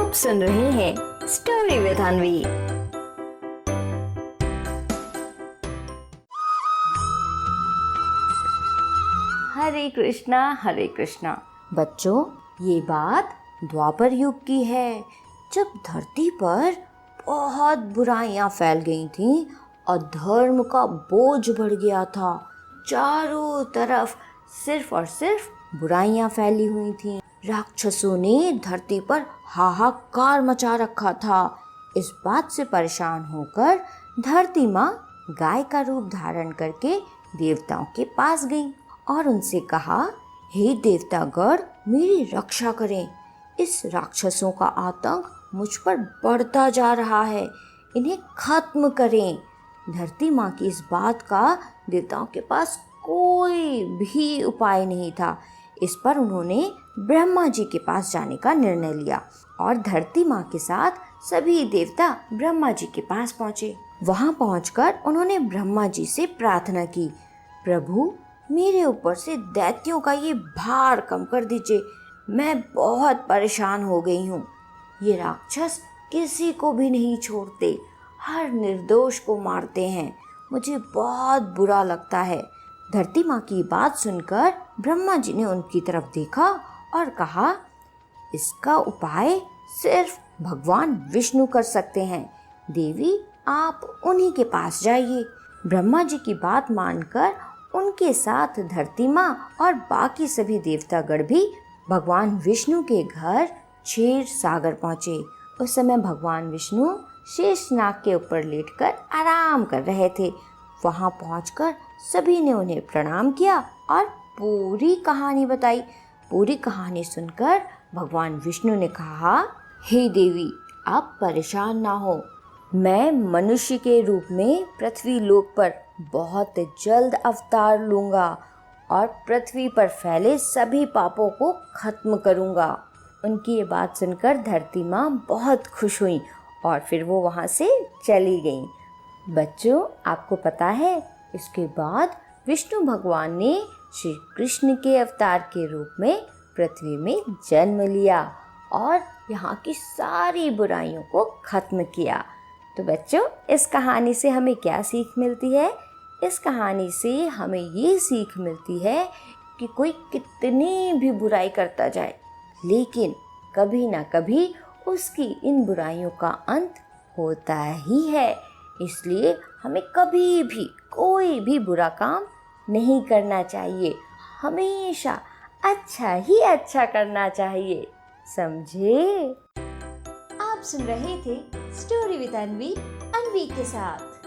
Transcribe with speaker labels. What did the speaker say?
Speaker 1: आप सुन रहे हैं स्टोरी विद अनवी। हरे कृष्णा हरे कृष्णा। बच्चों, ये बात द्वापर युग की है, जब धरती पर बहुत बुराइयां फैल गई थीं और धर्म का बोझ बढ़ गया था। चारों तरफ सिर्फ और सिर्फ बुराइयां फैली हुई थीं। राक्षसों ने धरती पर हाहाकार मचा रखा था। इस बात से परेशान होकर धरती माँ गाय का रूप धारण करके देवताओं के पास गई और उनसे कहा, हे देवतागण, मेरी रक्षा करें। इस राक्षसों का आतंक मुझ पर बढ़ता जा रहा है, इन्हें खत्म करें। धरती माँ की इस बात का देवताओं के पास कोई भी उपाय नहीं था। इस पर उन्होंने ब्रह्मा जी के पास जाने का निर्णय लिया और धरती माँ के साथ सभी देवता ब्रह्मा जी के पास पहुँचे। वहाँ पहुँचकर उन्होंने ब्रह्मा जी से प्रार्थना की, प्रभु, मेरे ऊपर से दैत्यों का ये भार कम कर दीजिए। मैं बहुत परेशान हो गई हूँ। ये राक्षस किसी को भी नहीं छोड़ते, हर निर्दोष को मारते हैं। मुझे बहुत बुरा लगता है। धरती माँ की बात सुनकर ब्रह्मा जी ने उनकी तरफ देखा और कहा, इसका उपाय सिर्फ भगवान विष्णु कर सकते हैं। देवी, आप उन्हीं के पास जाइए। ब्रह्मा जी की बात मानकर उनके साथ धरती माँ और बाकी सभी देवतागण भी भगवान विष्णु के घर क्षीर सागर पहुँचे। उस समय भगवान विष्णु शेषनाग के ऊपर लेटकर आराम कर रहे थे। वहाँ पहुँचकर सभी ने उन्हें प्रणाम किया और पूरी कहानी बताई। पूरी कहानी सुनकर भगवान विष्णु ने कहा, हे देवी, आप परेशान ना हो। मैं मनुष्य के रूप में पृथ्वी लोक पर बहुत जल्द अवतार लूँगा और पृथ्वी पर फैले सभी पापों को खत्म करूँगा। उनकी ये बात सुनकर धरती माँ बहुत खुश हुई और फिर वो वहाँ से चली गई। बच्चों, आपको पता है, इसके बाद विष्णु भगवान ने श्री कृष्ण के अवतार के रूप में पृथ्वी में जन्म लिया और यहाँ की सारी बुराइयों को खत्म किया। तो बच्चों, इस कहानी से हमें क्या सीख मिलती है? इस कहानी से हमें ये सीख मिलती है कि कोई कितनी भी बुराई करता जाए, लेकिन कभी ना कभी उसकी इन बुराइयों का अंत होता ही है। इसलिए हमें कभी भी कोई भी बुरा काम नहीं करना चाहिए। हमेशा अच्छा ही अच्छा करना चाहिए, समझे? आप सुन रहे थे स्टोरी विद अनवी के साथ।